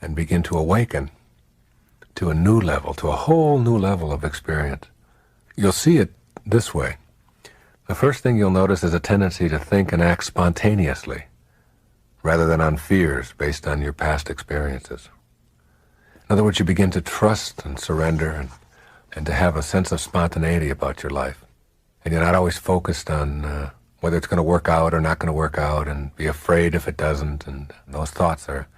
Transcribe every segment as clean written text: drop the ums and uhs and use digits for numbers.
and begin to awaken to a new level, to a whole new level of experience. You'll see it this way. The first thing you'll notice is a tendency to think and act spontaneously, rather than on fears based on your past experiences. In other words, you begin to trust and surrender and to have a sense of spontaneity about your life. And you're not always focused on whether it's going to work out or not going to work out, and be afraid if it doesn't. And those thoughts are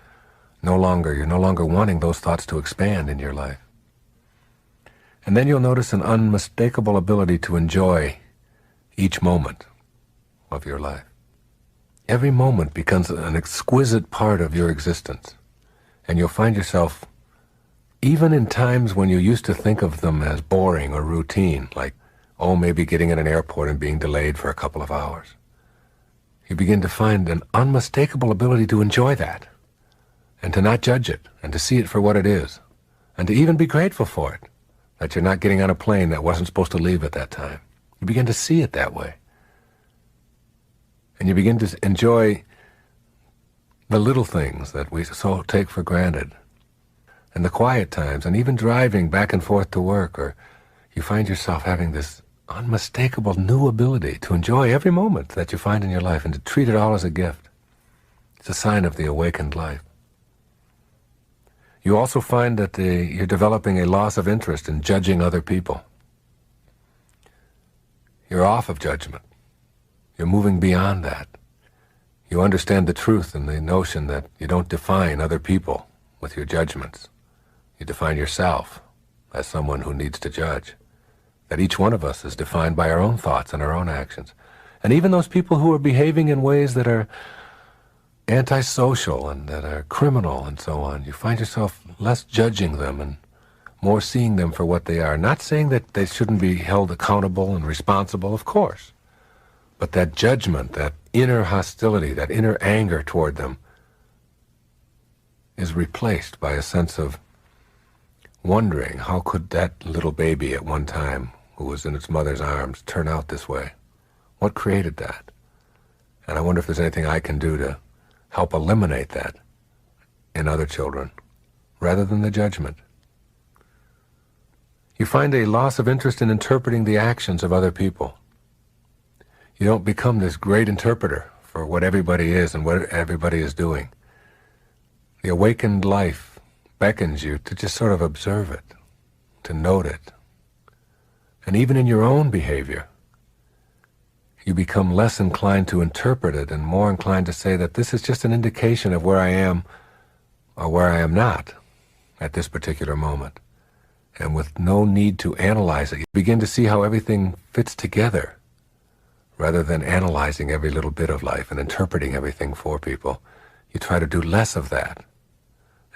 you're no longer wanting those thoughts to expand in your life. And then you'll notice an unmistakable ability to enjoy each moment of your life. Every moment becomes an exquisite part of your existence. And you'll find yourself, even in times when you used to think of them as boring or routine, like, maybe getting at an airport and being delayed for a couple of hours, you begin to find an unmistakable ability to enjoy that, and to not judge it, and to see it for what it is, and to even be grateful for it, that you're not getting on a plane that wasn't supposed to leave at that time. You begin to see it that way. And you begin to enjoy the little things that we so take for granted, and the quiet times, and even driving back and forth to work, or you find yourself having this unmistakable new ability to enjoy every moment that you find in your life and to treat it all as a gift. It's a sign of the awakened life. You also find that you're developing a loss of interest in judging other people. You're off of judgment. You're moving beyond that. You understand the truth and the notion that you don't define other people with your judgments. You define yourself as someone who needs to judge. That each one of us is defined by our own thoughts and our own actions. And even those people who are behaving in ways that are antisocial and that are criminal and so on, you find yourself less judging them and more seeing them for what they are. Not saying that they shouldn't be held accountable and responsible, of course. But that judgment, that inner hostility, that inner anger toward them is replaced by a sense of wondering, how could that little baby at one time who was in its mother's arms turn out this way? What created that? And I wonder if there's anything I can do to help eliminate that in other children, rather than the judgment. You find a loss of interest in interpreting the actions of other people. You don't become this great interpreter for what everybody is and what everybody is doing. The awakened life beckons you to just sort of observe it, to note it. And even in your own behavior, you become less inclined to interpret it and more inclined to say that this is just an indication of where I am or where I am not at this particular moment. And with no need to analyze it, you begin to see how everything fits together rather than analyzing every little bit of life and interpreting everything for people. You try to do less of that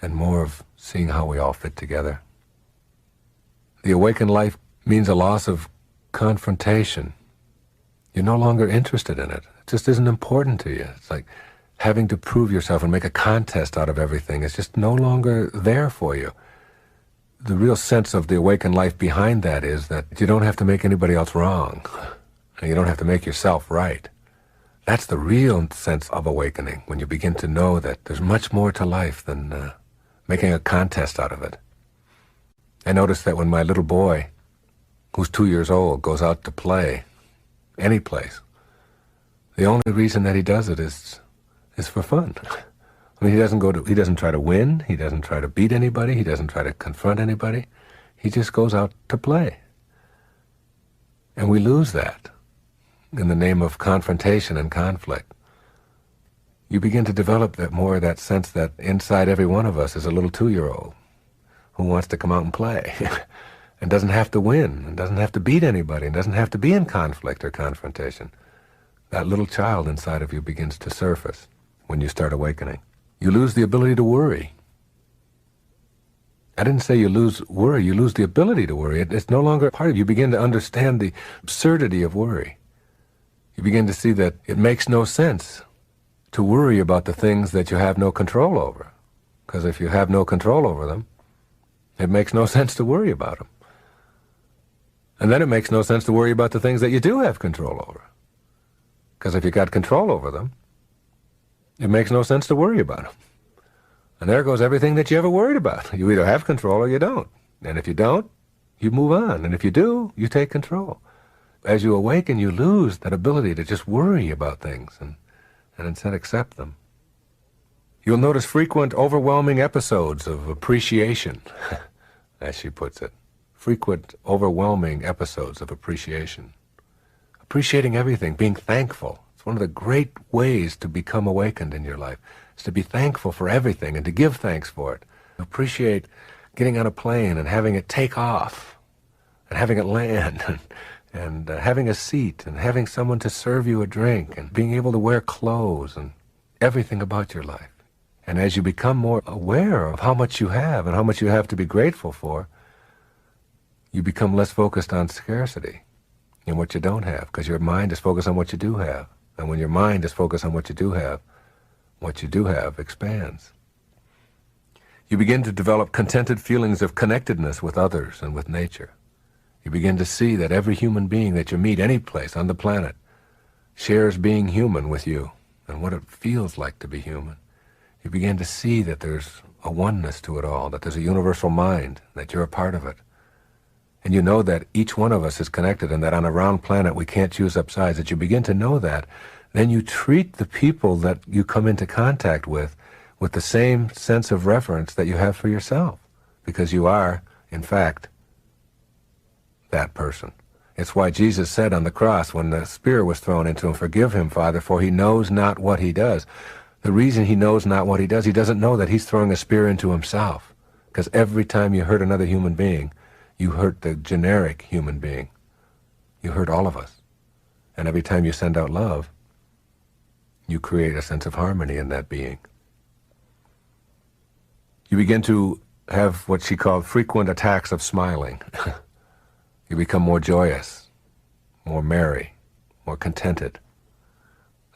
and more of seeing how we all fit together. The awakened life means a loss of confrontation. You're no longer interested in it. It just isn't important to you. It's like having to prove yourself and make a contest out of everything. It's just no longer there for you. The real sense of the awakened life behind that is that you don't have to make anybody else wrong, and you don't have to make yourself right. That's the real sense of awakening, when you begin to know that there's much more to life than making a contest out of it. I noticed that when my little boy, who's 2 years old, goes out to play, any place, the only reason that he does it is for fun. I mean, he doesn't try to win, he doesn't try to beat anybody, he doesn't try to confront anybody. He just goes out to play. And we lose that in the name of confrontation and conflict. You begin to develop that sense that inside every one of us is a little 2-year-old who wants to come out and play and doesn't have to win and doesn't have to beat anybody and doesn't have to be in conflict or confrontation. That little child inside of you begins to surface when you start awakening. You lose the ability to worry. I didn't say you lose worry, you lose the ability to worry. It's no longer part of you. You begin to understand the absurdity of worry. You begin to see that it makes no sense to worry about the things that you have no control over. Because if you have no control over them, it makes no sense to worry about them. And then it makes no sense to worry about the things that you do have control over. Because if you got control over them, it makes no sense to worry about them. And there goes everything that you ever worried about. You either have control or you don't. And if you don't, you move on. And if you do, you take control. As you awaken, you lose that ability to just worry about things and instead accept them. You'll notice frequent, overwhelming episodes of appreciation, as she puts it. Frequent, overwhelming episodes of appreciation. Appreciating everything, being thankful. It's one of the great ways to become awakened in your life, is to be thankful for everything and to give thanks for it. Appreciate getting on a plane and having it take off and having it land and having a seat and having someone to serve you a drink and being able to wear clothes and everything about your life. And as you become more aware of how much you have and how much you have to be grateful for, you become less focused on scarcity and what you don't have, because your mind is focused on what you do have. And when your mind is focused on what you do have expands. You begin to develop contented feelings of connectedness with others and with nature. You begin to see that every human being that you meet any place on the planet shares being human with you and what it feels like to be human. You begin to see that there's a oneness to it all, that there's a universal mind, that you're a part of it. And you know that each one of us is connected and that on a round planet we can't choose up sides. That you begin to know that, then you treat the people that you come into contact with the same sense of reverence that you have for yourself, because you are, in fact, that person. It's why Jesus said on the cross when the spear was thrown into him, "Forgive him, Father, for he knows not what he does." The reason he knows not what he does, he doesn't know that he's throwing a spear into himself. Because every time you hurt another human being, you hurt the generic human being. You hurt all of us. And every time you send out love, you create a sense of harmony in that being. You begin to have what she called frequent attacks of smiling. You become more joyous, more merry, more contented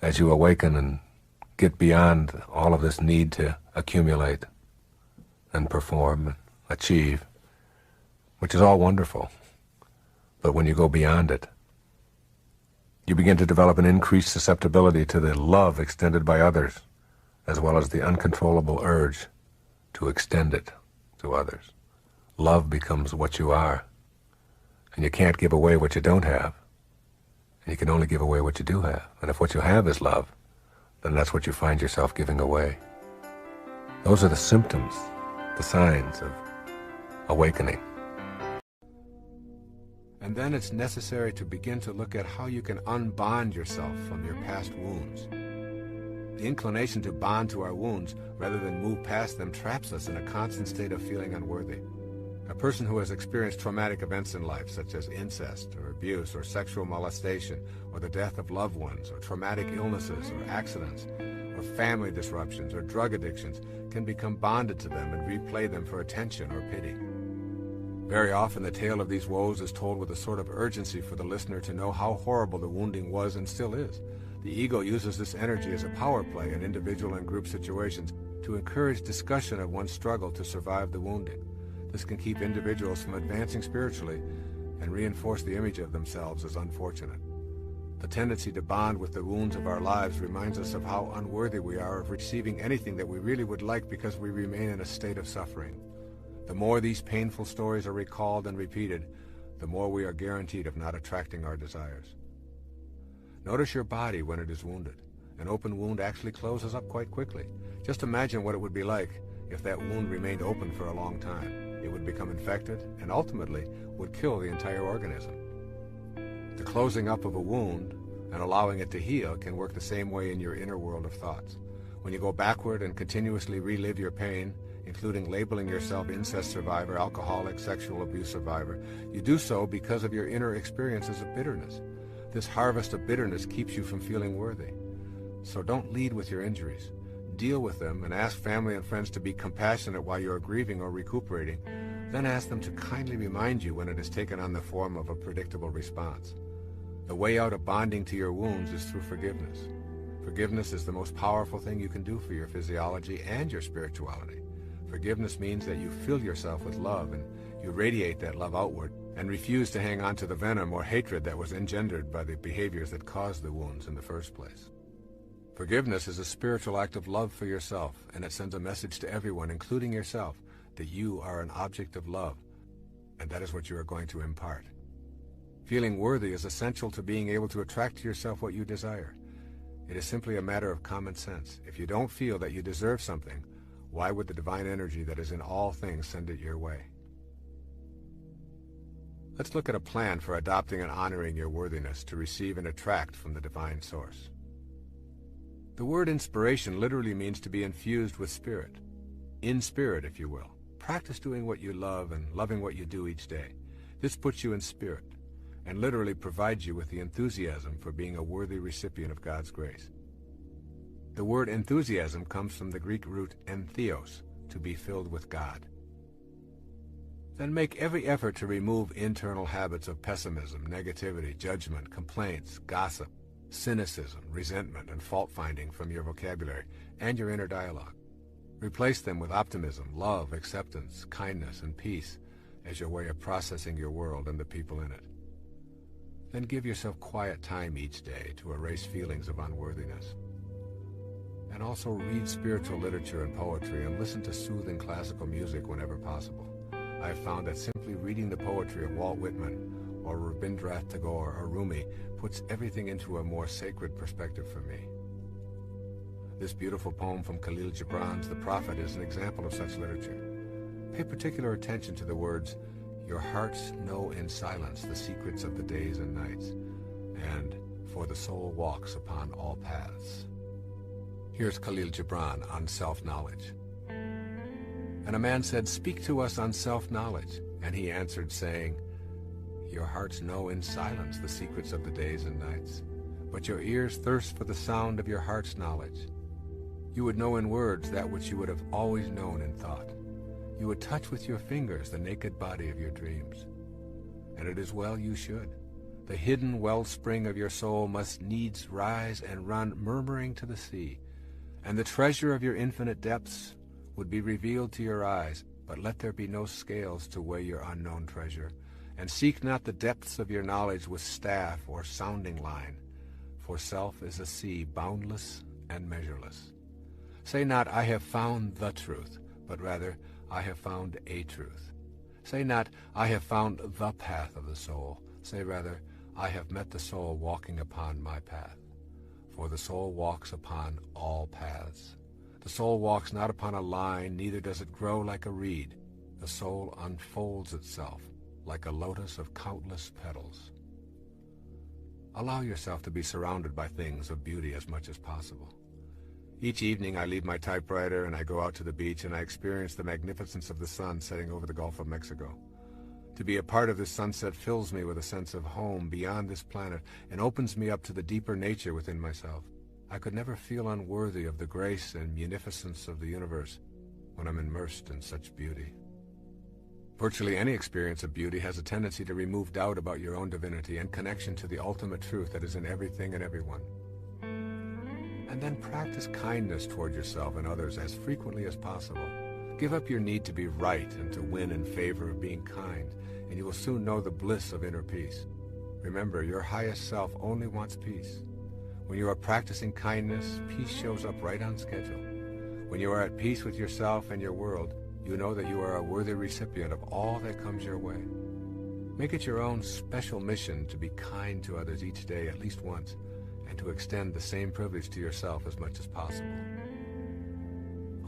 as you awaken and get beyond all of this need to accumulate and perform and achieve, which is all wonderful. But when you go beyond it, you begin to develop an increased susceptibility to the love extended by others, as well as the uncontrollable urge to extend it to others. Love becomes what you are, and you can't give away what you don't have, and you can only give away what you do have. And if what you have is love, then that's what you find yourself giving away. Those are the symptoms, the signs of awakening. And then it's necessary to begin to look at how you can unbond yourself from your past wounds. The inclination to bond to our wounds rather than move past them traps us in a constant state of feeling unworthy. A person who has experienced traumatic events in life, such as incest or abuse or sexual molestation or the death of loved ones or traumatic illnesses or accidents or family disruptions or drug addictions, can become bonded to them and replay them for attention or pity. Very often the tale of these woes is told with a sort of urgency for the listener to know how horrible the wounding was and still is. The ego uses this energy as a power play in individual and group situations to encourage discussion of one's struggle to survive the wounding. This can keep individuals from advancing spiritually and reinforce the image of themselves as unfortunate. The tendency to bond with the wounds of our lives reminds us of how unworthy we are of receiving anything that we really would like because we remain in a state of suffering. The more these painful stories are recalled and repeated, the more we are guaranteed of not attracting our desires. Notice your body when it is wounded. An open wound actually closes up quite quickly. Just imagine what it would be like if that wound remained open for a long time. It would become infected and ultimately would kill the entire organism. The closing up of a wound and allowing it to heal can work the same way in your inner world of thoughts. When you go backward and continuously relive your pain, including labeling yourself incest survivor, alcoholic, sexual abuse survivor, you do so because of your inner experiences of bitterness. This harvest of bitterness keeps you from feeling worthy. So don't lead with your injuries. Deal with them and ask family and friends to be compassionate while you are grieving or recuperating. Then ask them to kindly remind you when it has taken on the form of a predictable response. The way out of bonding to your wounds is through forgiveness. Forgiveness is the most powerful thing you can do for your physiology and your spirituality. Forgiveness means that you fill yourself with love and you radiate that love outward and refuse to hang on to the venom or hatred that was engendered by the behaviors that caused the wounds in the first place. Forgiveness is a spiritual act of love for yourself, and it sends a message to everyone, including yourself, that you are an object of love, and that is what you are going to impart. Feeling worthy is essential to being able to attract to yourself what you desire. It is simply a matter of common sense. If you don't feel that you deserve something, why would the divine energy that is in all things send it your way? Let's look at a plan for adopting and honoring your worthiness to receive and attract from the divine source. The word inspiration literally means to be infused with spirit. In spirit, if you will. Practice doing what you love and loving what you do each day. This puts you in spirit and literally provides you with the enthusiasm for being a worthy recipient of God's grace. The word enthusiasm comes from the Greek root entheos, to be filled with God. Then make every effort to remove internal habits of pessimism, negativity, judgment, complaints, gossip, cynicism, resentment, and fault-finding from your vocabulary and your inner dialogue. Replace them with optimism, love, acceptance, kindness, and peace as your way of processing your world and the people in it. Then give yourself quiet time each day to erase feelings of unworthiness. And also read spiritual literature and poetry and listen to soothing classical music whenever possible. I have found that simply reading the poetry of Walt Whitman or Rabindranath Tagore or Rumi puts everything into a more sacred perspective for me. This beautiful poem from Khalil Gibran's The Prophet is an example of such literature. Pay particular attention to the words, "Your hearts know in silence the secrets of the days and nights," and "For the soul walks upon all paths." Here's Khalil Gibran on self-knowledge. And a man said, "Speak to us on self-knowledge." And he answered, saying, "Your hearts know in silence the secrets of the days and nights, but your ears thirst for the sound of your heart's knowledge. You would know in words that which you would have always known in thought. You would touch with your fingers the naked body of your dreams. And it is well you should. The hidden wellspring of your soul must needs rise and run murmuring to the sea, and the treasure of your infinite depths would be revealed to your eyes, but let there be no scales to weigh your unknown treasure, and seek not the depths of your knowledge with staff or sounding line, for self is a sea boundless and measureless. Say not, I have found the truth, but rather, I have found a truth. Say not, I have found the path of the soul. Say rather, I have met the soul walking upon my path. For the soul walks upon all paths. The soul walks not upon a line, neither does it grow like a reed. The soul unfolds itself like a lotus of countless petals. Allow yourself to be surrounded by things of beauty as much as possible. Each evening I leave my typewriter and I go out to the beach and I experience the magnificence of the sun setting over the Gulf of Mexico. To be a part of this sunset fills me with a sense of home beyond this planet and opens me up to the deeper nature within myself. I could never feel unworthy of the grace and munificence of the universe when I'm immersed in such beauty. Virtually any experience of beauty has a tendency to remove doubt about your own divinity and connection to the ultimate truth that is in everything and everyone. And then practice kindness toward yourself and others as frequently as possible. Give up your need to be right and to win in favor of being kind, and you will soon know the bliss of inner peace. Remember, your highest self only wants peace. When you are practicing kindness, peace shows up right on schedule. When you are at peace with yourself and your world, you know that you are a worthy recipient of all that comes your way. Make it your own special mission to be kind to others each day at least once, and to extend the same privilege to yourself as much as possible.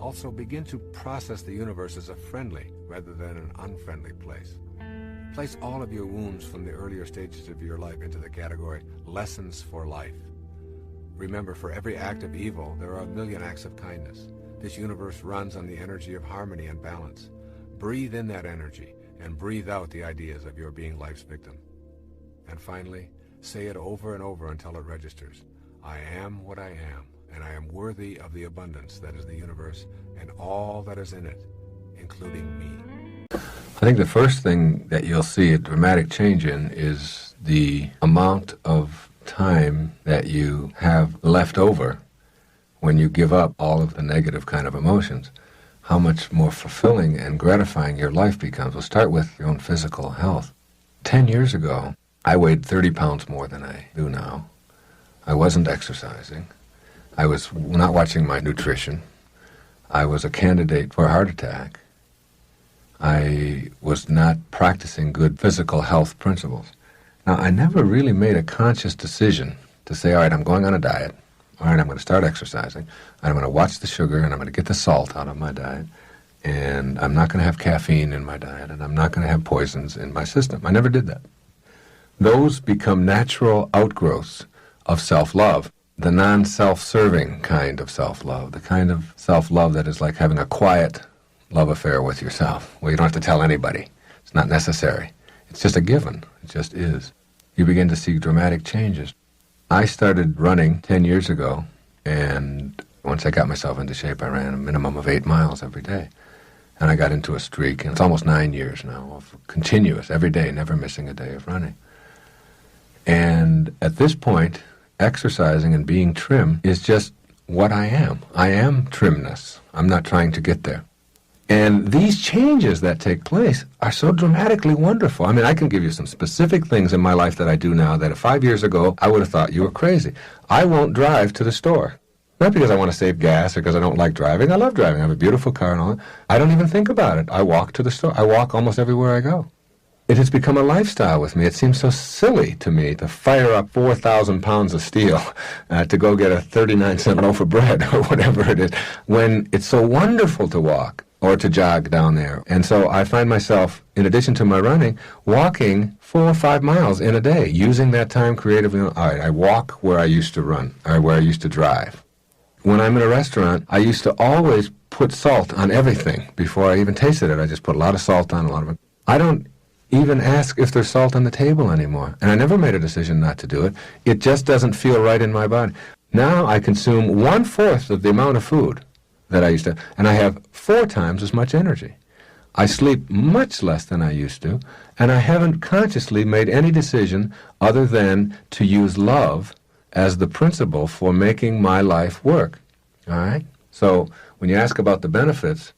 Also, begin to process the universe as a friendly rather than an unfriendly place. Place all of your wounds from the earlier stages of your life into the category lessons for life. Remember, for every act of evil, there are a million acts of kindness. This universe runs on the energy of harmony and balance. Breathe in that energy and breathe out the ideas of your being life's victim. And finally, say it over and over until it registers. I am what I am, and I am worthy of the abundance that is the universe and all that is in it, including me. I think the first thing that you'll see a dramatic change in is the amount of time that you have left over when you give up all of the negative kind of emotions. How much more fulfilling and gratifying your life becomes. We'll start with your own physical health. 10 years ago, I weighed 30 pounds more than I do now. I wasn't exercising. I was not watching my nutrition. I was a candidate for a heart attack. I was not practicing good physical health principles. Now, I never really made a conscious decision to say, all right, I'm going on a diet. All right, I'm going to start exercising. I'm going to watch the sugar, and I'm going to get the salt out of my diet. And I'm not going to have caffeine in my diet, and I'm not going to have poisons in my system. I never did that. Those become natural outgrowths of self-love, the non-self-serving kind of self-love, the kind of self-love that is like having a quiet love affair with yourself, where you don't have to tell anybody. It's not necessary. It's just a given. It just is. You begin to see dramatic changes. I started running 10 years ago, and once I got myself into shape, I ran a minimum of 8 miles every day. And I got into a streak, and it's almost 9 years now of continuous, every day, never missing a day of running. And at this point, exercising and being trim is just what I am. I am trimness. I'm not trying to get there. And these changes that take place are so dramatically wonderful. I mean, I can give you some specific things in my life that I do now that 5 years ago, I would have thought you were crazy. I won't drive to the store. Not because I want to save gas or because I don't like driving. I love driving. I have a beautiful car and all that. I don't even think about it. I walk to the store. I walk almost everywhere I go. It has become a lifestyle with me. It seems so silly to me to fire up 4,000 pounds of steel to go get a 39-cent loaf of bread or whatever it is, when it's so wonderful to walk or to jog down there. And so I find myself, in addition to my running, walking 4 or 5 miles in a day, using that time creatively. All right, I walk where I used to run or where I used to drive. When I'm in a restaurant, I used to always put salt on everything before I even tasted it. I just put a lot of salt on a lot of it. I don't even ask if there's salt on the table anymore. And I never made a decision not to do it. It just doesn't feel right in my body. Now I consume 1/4 of the amount of food that I used to, and I have 4 times as much energy. I sleep much less than I used to, and I haven't consciously made any decision other than to use love as the principle for making my life work. All right? So when you ask about the benefits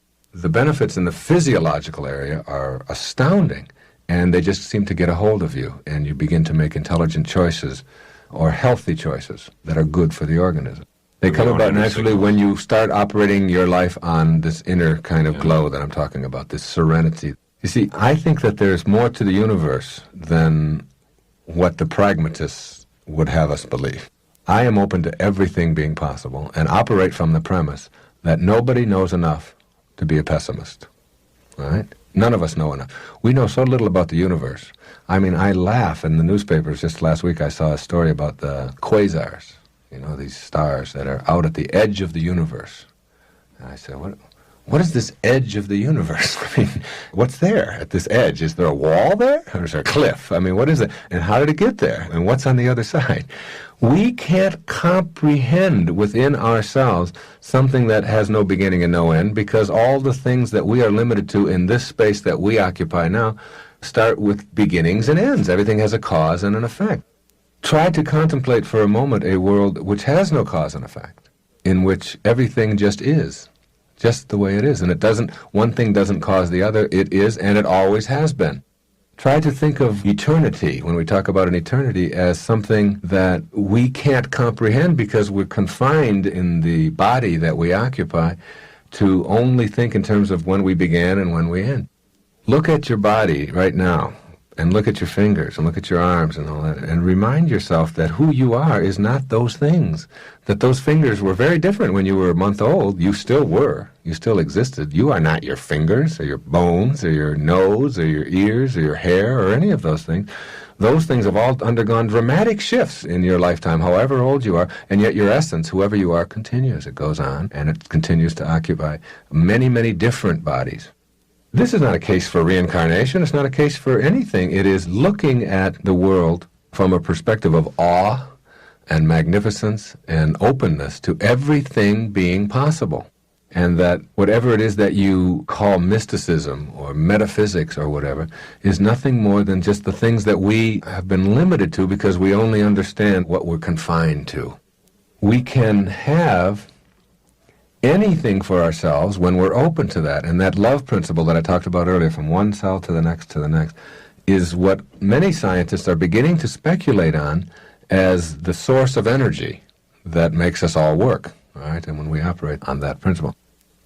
in the physiological area are astounding. And they just seem to get a hold of you, and you begin to make intelligent choices or healthy choices that are good for the organism. They come about naturally when you start operating your life on this inner kind of glow that I'm talking about, this serenity. You see, I think that there's more to the universe than what the pragmatists would have us believe. I am open to everything being possible and operate from the premise that nobody knows enough to be a pessimist. All right? None of us know enough. We know so little about the universe. I mean, I laugh in the newspapers. Just last week I saw a story about the quasars, these stars that are out at the edge of the universe. And I said, what is this edge of the universe? I mean, what's there at this edge? Is there a wall there? Or is there a cliff? I mean, what is it? And how did it get there? And what's on the other side? We can't comprehend within ourselves something that has no beginning and no end, because all the things that we are limited to in this space that we occupy now start with beginnings and ends. Everything has a cause and an effect. Try to contemplate for a moment a world which has no cause and effect, in which everything just is, just the way it is. And one thing doesn't cause the other. It is, and it always has been. Try to think of eternity, when we talk about an eternity, as something that we can't comprehend because we're confined in the body that we occupy to only think in terms of when we began and when we end. Look at your body right now, and look at your fingers, and look at your arms and all that, and remind yourself that who you are is not those things, that those fingers were very different when you were a month old. You still were. You still existed. You are not your fingers or your bones or your nose or your ears or your hair or any of those things. Those things have all undergone dramatic shifts in your lifetime, however old you are, and yet your essence, whoever you are, continues. It goes on, and it continues to occupy many, many different bodies. This is not a case for reincarnation. It's not a case for anything. It is looking at the world from a perspective of awe and magnificence and openness to everything being possible. And that whatever it is that you call mysticism or metaphysics or whatever is nothing more than just the things that we have been limited to because we only understand what we're confined to. We can have anything for ourselves when we're open to that. And that love principle that I talked about earlier, from one cell to the next, is what many scientists are beginning to speculate on as the source of energy, that makes us all work, all right? And when we operate on that principle,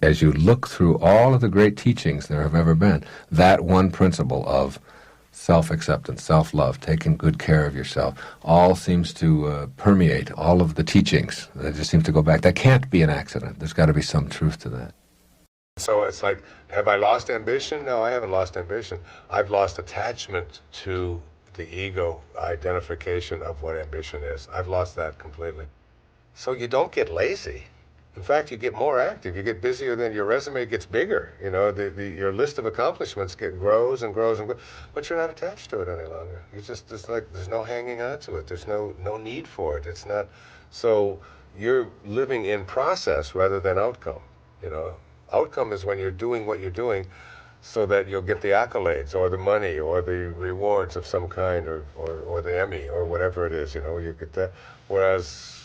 as you look through all of the great teachings there have ever been, that one principle of self-acceptance, self-love, taking good care of yourself, all seems to permeate all of the teachings. They just seem to go back. That can't be an accident. There's got to be some truth to that. So it's like, have I lost ambition? No, I haven't lost ambition. I've lost attachment to the ego identification of what ambition is. I've lost that completely. So you don't get lazy. In fact, you get more active. You get busier, than your resume gets bigger. You know, your list of accomplishments grows and grows and grows, but you're not attached to it any longer. It's like there's no hanging on to it. There's no need for it. It's not. So you're living in process rather than outcome. You know, outcome is when you're doing what you're doing so that you'll get the accolades or the money or the rewards of some kind or the Emmy or whatever it is. You know, you get that. Whereas,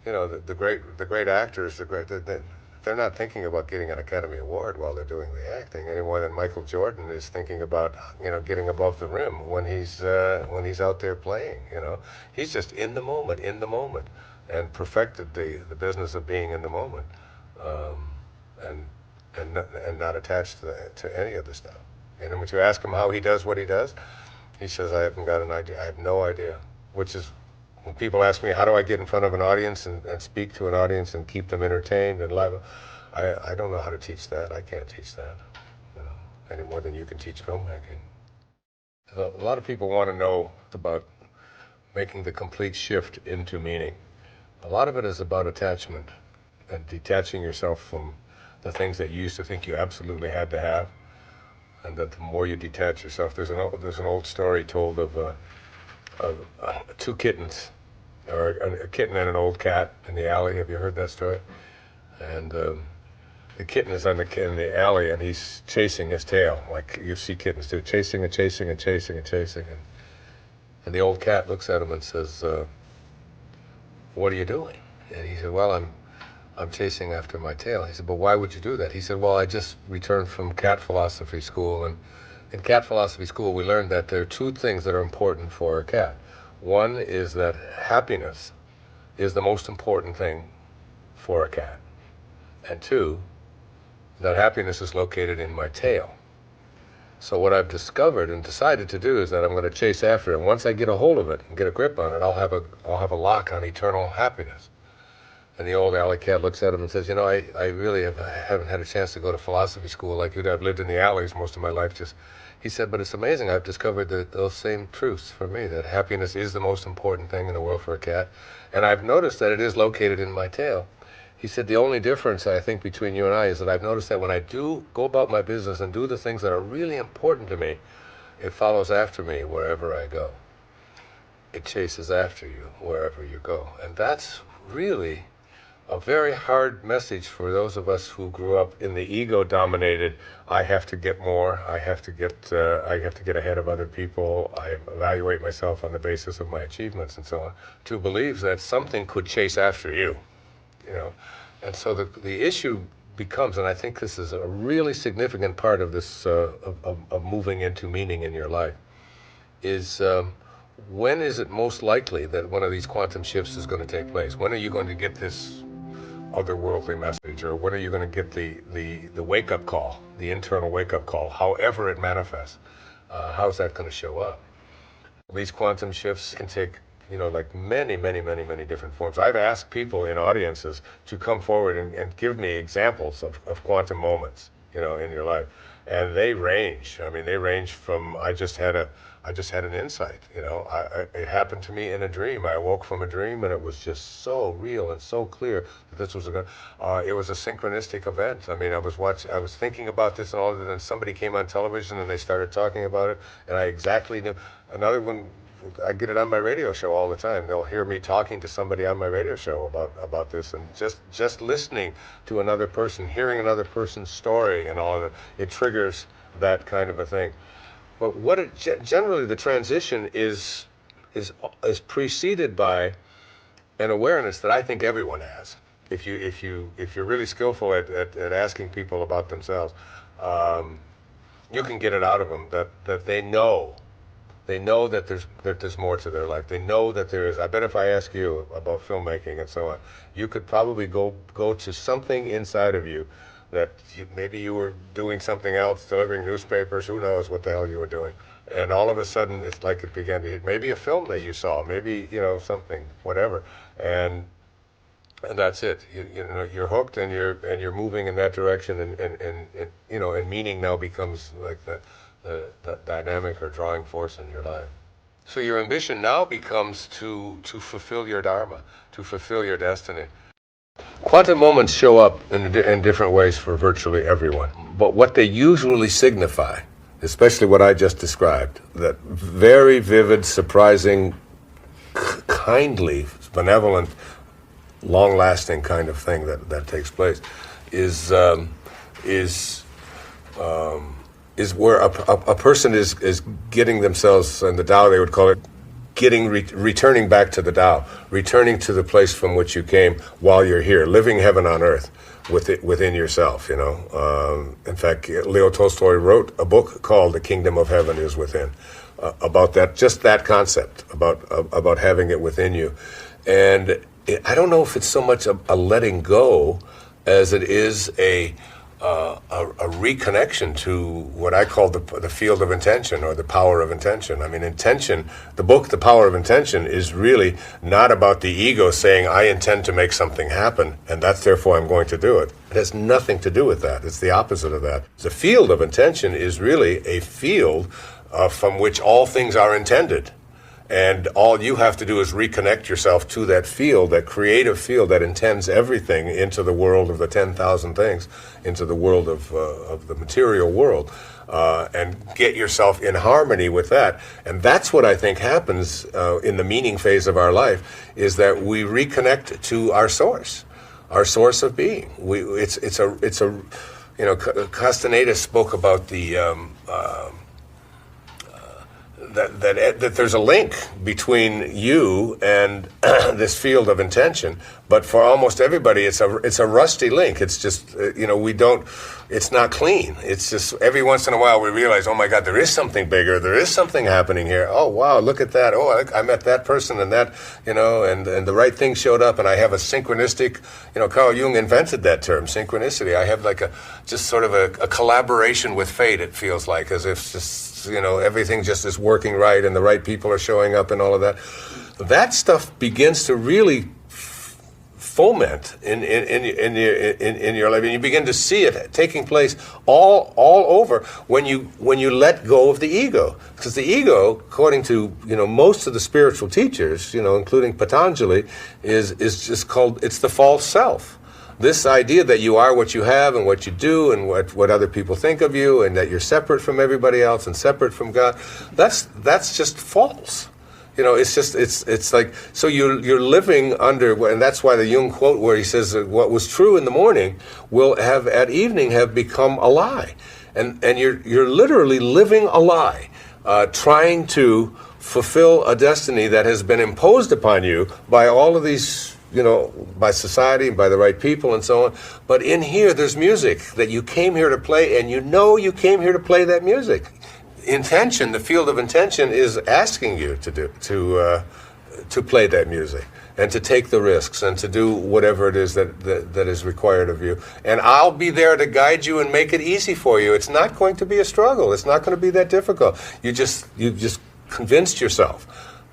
you know, the great actors, they're not thinking about getting an Academy Award while they're doing the acting any more than Michael Jordan is thinking about, you know, getting above the rim when he's out there playing. You know, he's just in the moment, and perfected the business of being in the moment, and not attached to any of the stuff. And then when you ask him how he does what he does, he says, I haven't got an idea. I have no idea. Which is, when people ask me, how do I get in front of an audience and speak to an audience and keep them entertained and live, I don't know how to teach that. I can't teach that, you know, any more than you can teach filmmaking. So a lot of people want to know about making the complete shift into meaning. A lot of it is about attachment and detaching yourself from the things that you used to think you absolutely had to have, and that the more you detach yourself, there's an old story told of two kittens, or a kitten and an old cat in the alley. Have you heard that story? And the kitten is in the alley, and he's chasing his tail, like you see kittens do, chasing and chasing and chasing and chasing. And the old cat looks at him and says, what are you doing? And he said, well, I'm chasing after my tail. He said, but why would you do that? He said, well, I just returned from cat philosophy school, and in cat philosophy school we learned that there are two things that are important for a cat. One is that happiness is the most important thing for a cat. And two, that happiness is located in my tail. So what I've discovered and decided to do is that I'm going to chase after it. Once I get a hold of it and get a grip on it, I'll have a lock on eternal happiness. And the old alley cat looks at him and says, you know, I really haven't had a chance to go to philosophy school like you did. I've lived in the alleys most of my life. He said, but it's amazing. I've discovered those same truths for me, that happiness is the most important thing in the world for a cat. And I've noticed that it is located in my tail. He said, the only difference, I think, between you and I is that I've noticed that when I do go about my business and do the things that are really important to me, it follows after me wherever I go. It chases after you wherever you go. And that's really a very hard message for those of us who grew up in the ego-dominated, I have to get more, I have to get ahead of other people, I evaluate myself on the basis of my achievements and so on, to believe that something could chase after you, you know. And so the issue becomes, and I think this is a really significant part of this, of moving into meaning in your life, is when is it most likely that one of these quantum shifts is going to take place? When are you going to get this otherworldly message, or when are you going to get the wake-up call, the internal wake-up call, however it manifests? How's that going to show up? These quantum shifts can take, you know, like many different forms. I've asked people in audiences to come forward and give me examples of quantum moments, you know, in your life. And they range. I mean, they range from, I just had an insight, you know. It happened to me in a dream. I awoke from a dream, and it was just so real and so clear that this was it was a synchronistic event. I mean, I was thinking about this and all, and then somebody came on television and they started talking about it, and I exactly knew. Another one, I get it on my radio show all the time. They'll hear me talking to somebody on my radio show about this, and just listening to another person, hearing another person's story and all of it, it triggers that kind of a thing. But generally the transition is preceded by an awareness that I think everyone has. If you're really skillful at asking people about themselves, you can get it out of them that they know They know that there's more to their life. They know that there is. I bet if I ask you about filmmaking and so on, you could probably go to something inside of you that maybe you were doing something else, delivering newspapers, who knows what the hell you were doing. And all of a sudden, it's like it began to hit. Maybe a film that you saw, maybe, something, whatever. And that's it. You're hooked, and you're moving in that direction, and meaning now becomes like the dynamic or drawing force in your life. So your ambition now becomes to fulfill your dharma, to fulfill your destiny. Quantum moments show up in different ways for virtually everyone, but what they usually signify, especially what I just described, that very vivid, surprising, kindly, benevolent, long-lasting kind of thing that takes place, is where a person is getting themselves, in the Tao they would call it, returning back to the Tao, returning to the place from which you came while you're here, living heaven on earth within yourself. In fact, Leo Tolstoy wrote a book called "The Kingdom of Heaven is Within," about that, just that concept, about having it within you. And I don't know if it's so much a letting go as it is a reconnection to what I call the field of intention, or the power of intention. I mean, intention, the book, The Power of Intention, is really not about the ego saying, I intend to make something happen, and that's therefore I'm going to do it. It has nothing to do with that. It's the opposite of that. The field of intention is really a field from which all things are intended. And all you have to do is reconnect yourself to that field, that creative field that intends everything into the world of the 10,000 things, into the world of the material world, and get yourself in harmony with that. And that's what I think happens in the meaning phase of our life, is that we reconnect to our source of being. Castaneda spoke about the that there's a link between you and this field of intention, but for almost everybody, it's a rusty link. It's just it's not clean. It's just every once in a while we realize, oh my God, there is something bigger. There is something happening here. Oh wow, look at that. Oh, I met that person, and that, and the right thing showed up, and I have a synchronistic. Carl Jung invented that term, synchronicity. I have like a collaboration with fate. It feels like, as if just everything just is working right, and the right people are showing up, and all of that. That stuff begins to really foment in your life, and you begin to see it taking place all over when you let go of the ego. Because the ego, according to most of the spiritual teachers, including Patanjali, is just called, it's the false self. This idea that you are what you have and what you do and what other people think of you, and that you're separate from everybody else and separate from God, that's just false. It's like, so you're living under, and that's why the Jung quote where he says that what was true in the morning will have at evening have become a lie, and you're literally living a lie, trying to fulfill a destiny that has been imposed upon you by all of these, by society and by the right people and so on. But in here, there's music that you came here to play, and you came here to play that music. Intention, the field of intention, is asking you to play that music, and to take the risks, and to do whatever it is that is required of you. And I'll be there to guide you and make it easy for you. It's not going to be a struggle. It's not going to be that difficult. You just convinced yourself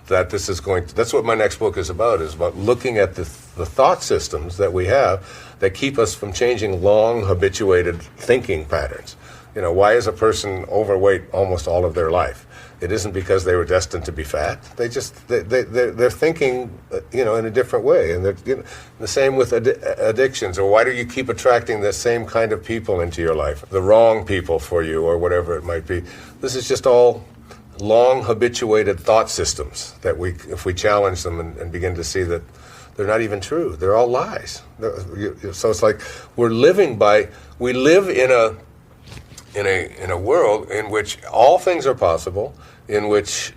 that this is that's what my next book is about looking at the thought systems that we have that keep us from changing long habituated thinking patterns. Why is a person overweight almost all of their life? It isn't because they were destined to be fat. They're thinking, in a different way. And they're the same with addictions. Or why do you keep attracting the same kind of people into your life? The wrong people for you, or whatever it might be. This is just all long habituated thought systems that if we challenge them and begin to see that they're not even true, they're all lies. So it's like we live in a world in which all things are possible, in which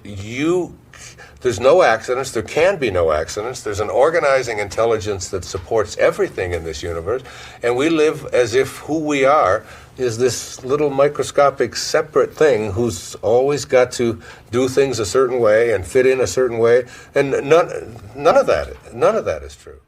there's no accidents, there can be no accidents, there's an organizing intelligence that supports everything in this universe, and we live as if who we are is this little microscopic separate thing who's always got to do things a certain way and fit in a certain way, and none of that is true.